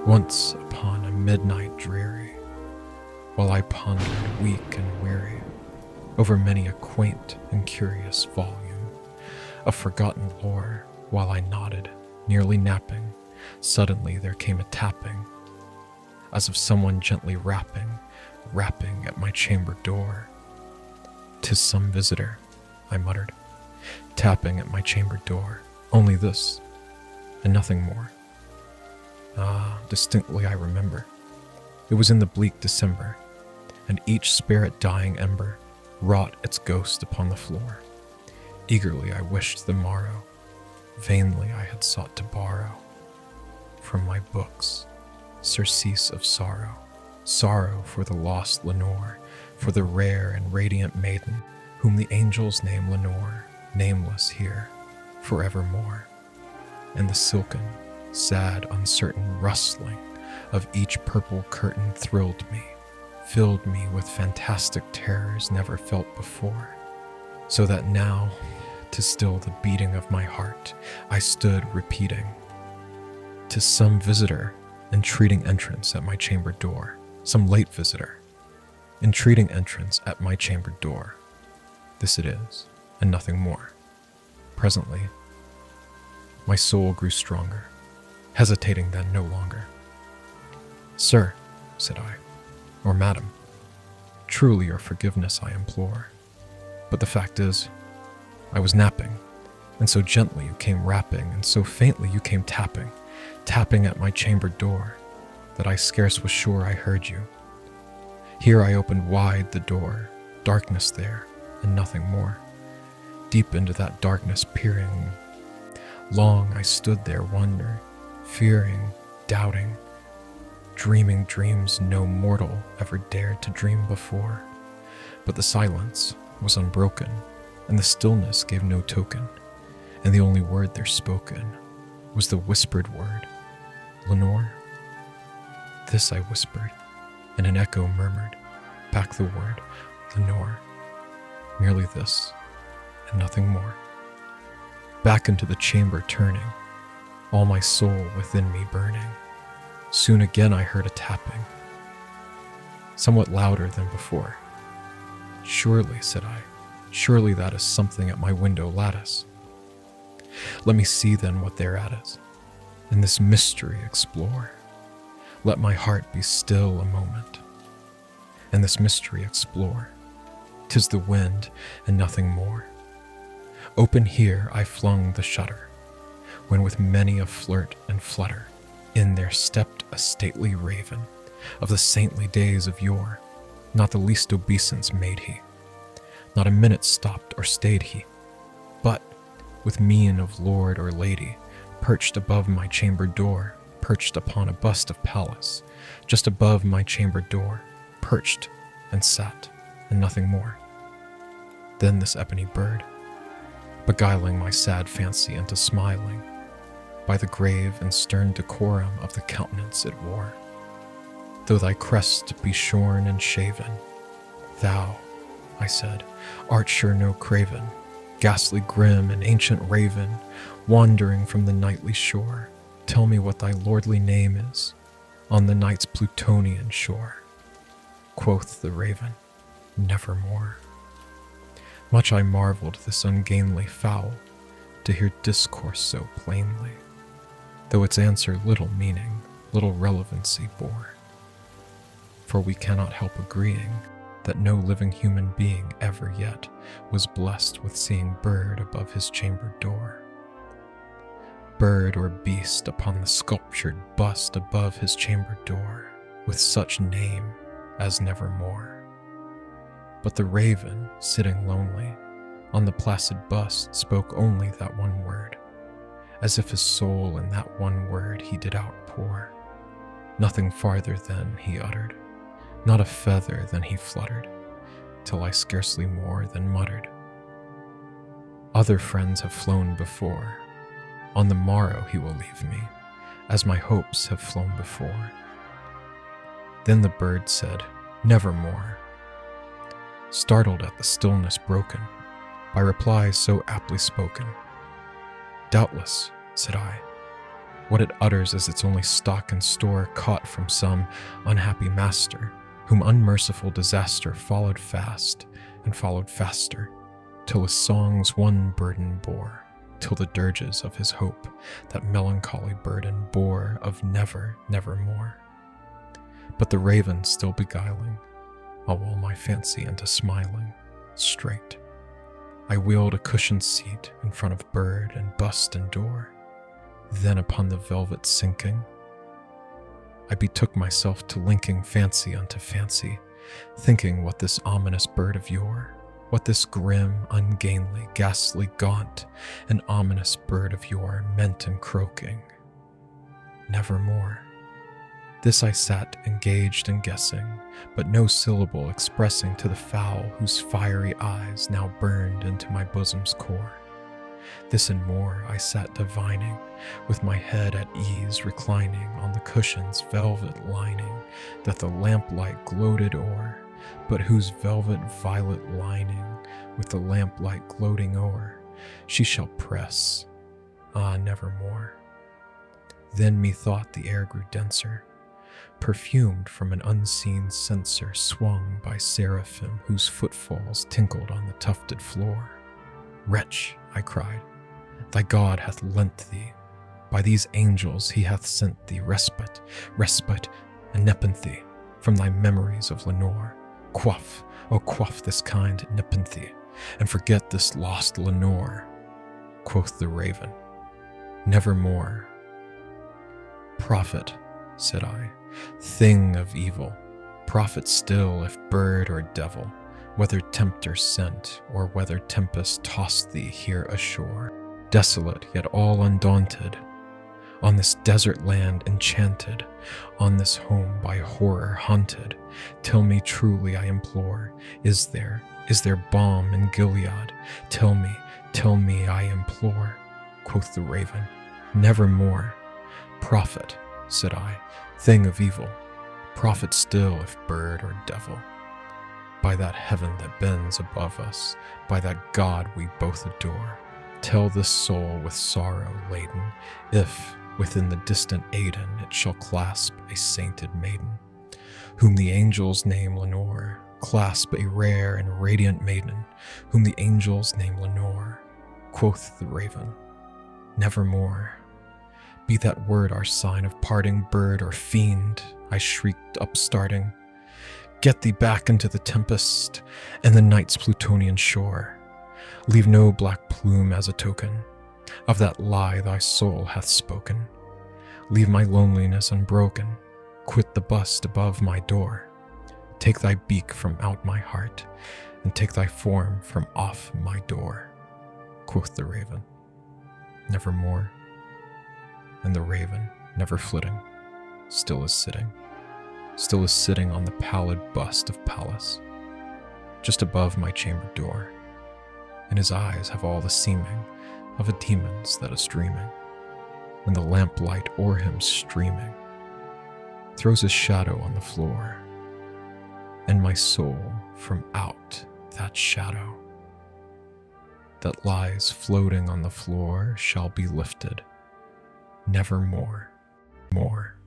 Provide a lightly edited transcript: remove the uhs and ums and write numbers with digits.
Once upon a midnight dreary, while I pondered weak and weary over many a quaint and curious volume of forgotten lore, while I nodded, nearly napping, suddenly there came a tapping, as of someone gently rapping at my chamber door. "'Tis some visitor," I muttered, tapping at my chamber door. Only this, and nothing more. Distinctly I remember. It was in the bleak December, and each spirit dying ember wrought its ghost upon the floor. Eagerly I wished the morrow, vainly I had sought to borrow from my books surcease of sorrow, sorrow for the lost Lenore, for the rare and radiant maiden whom the angels name Lenore, nameless here forevermore. And the silken, sad, uncertain rustling of each purple curtain thrilled me, filled me with fantastic terrors never felt before, so that now, to still the beating of my heart, I stood repeating, "'Tis some visitor entreating entrance at my chamber door, some late visitor, entreating entrance at my chamber door. This it is, and nothing more." Presently, my soul grew stronger, hesitating then no longer. "Sir," said I, "or madam, truly your forgiveness I implore. But the fact is, I was napping, and so gently you came rapping, and so faintly you came tapping at my chamber door, that I scarce was sure I heard you. Here I opened wide the door, darkness there, and nothing more. Deep into that darkness peering, long I stood there wondering, fearing, doubting, dreaming dreams no mortal ever dared to dream before. But the silence was unbroken, and the stillness gave no token, and the only word there spoken was the whispered word, 'Lenore?' This I whispered, and an echo murmured back the word, 'Lenore.' Merely this, and nothing more. Back into the chamber turning, all my soul within me burning, soon again I heard a tapping, somewhat louder than before. 'Surely,' said I, 'surely that is something at my window lattice. Let me see then what thereat is, and this mystery explore. Let my heart be still a moment, and this mystery explore. 'Tis the wind, and nothing more.' Open here I flung the shutter, when with many a flirt and flutter, in there stepped a stately raven, of the saintly days of yore. Not the least obeisance made he, not a minute stopped or stayed he, but, with mien of lord or lady, perched above my chamber door, perched upon a bust of Pallas, just above my chamber door, perched and sat, and nothing more. Then this ebony bird, beguiling my sad fancy into smiling, by the grave and stern decorum of the countenance it wore. Though thy crest be shorn and shaven, thou, I said, art sure no craven, ghastly grim and ancient raven, wandering from the nightly shore. Tell me what thy lordly name is, on the night's Plutonian shore. Quoth the raven, Nevermore. Much I marveled this ungainly fowl, to hear discourse so plainly, though its answer little meaning, little relevancy bore. For we cannot help agreeing that no living human being ever yet was blessed with seeing bird above his chamber door. Bird or beast upon the sculptured bust above his chamber door, with such name as Nevermore. But the raven, sitting lonely, on the placid bust spoke only that one word, as if his soul in that one word he did outpour. Nothing farther then he uttered, not a feather than he fluttered, till I scarcely more than muttered. Other friends have flown before, on the morrow he will leave me, as my hopes have flown before. Then the bird said, Nevermore, startled at the stillness broken by replies so aptly spoken. Doubtless, said I, What it utters is its only stock and store caught from some unhappy master, whom unmerciful disaster followed fast and followed faster, till his songs one burden bore, till the dirges of his hope that melancholy burden bore of never, nevermore. But the raven still beguiling, I'll lull my fancy into smiling, straight. I wheeled a cushioned seat in front of bird and bust and door. Then upon the velvet sinking, I betook myself to linking fancy unto fancy, thinking what this ominous bird of yore, what this grim, ungainly, ghastly, gaunt, and ominous bird of yore meant in croaking. Nevermore. This I sat engaged in guessing, but no syllable expressing to the fowl whose fiery eyes now burned into my bosom's core. This and more I sat divining, with my head at ease reclining on the cushion's velvet lining that the lamplight gloated o'er, but whose velvet violet lining with the lamplight gloating o'er she shall press, nevermore. Then methought the air grew denser, perfumed from an unseen censer swung by seraphim whose footfalls tinkled on the tufted floor. Wretch, I cried, thy God hath lent thee, by these angels he hath sent thee respite, and nepenthe from thy memories of Lenore. Quaff, oh quaff this kind nepenthe, and forget this lost Lenore. Quoth the raven, nevermore. Prophet, said I, thing of evil, prophet still if bird or devil, whether tempter sent, or whether tempest tossed thee here ashore, desolate yet all undaunted, on this desert land enchanted, on this home by horror haunted, tell me truly I implore, is there balm in Gilead? Tell me I implore. Quoth the raven, nevermore. Prophet, said I, thing of evil, prophet still if bird or devil. By that heaven that bends above us, by that God we both adore, tell this soul with sorrow laden, if within the distant Aidenn it shall clasp a sainted maiden, whom the angels name Lenore, clasp a rare and radiant maiden, whom the angels name Lenore. Quoth the raven, nevermore. Be that word our sign of parting, bird or fiend, I shrieked upstarting. Get thee back into the tempest and the night's Plutonian shore. Leave no black plume as a token of that lie thy soul hath spoken. Leave my loneliness unbroken. Quit the bust above my door. Take thy beak from out my heart, and take thy form from off my door. Quoth the raven, nevermore. And the raven, never flitting, still is sitting on the pallid bust of Pallas, just above my chamber door, and his eyes have all the seeming of a demon's that is dreaming, and the lamplight o'er him streaming throws his shadow on the floor, and my soul from out that shadow that lies floating on the floor shall be lifted, nevermore, more.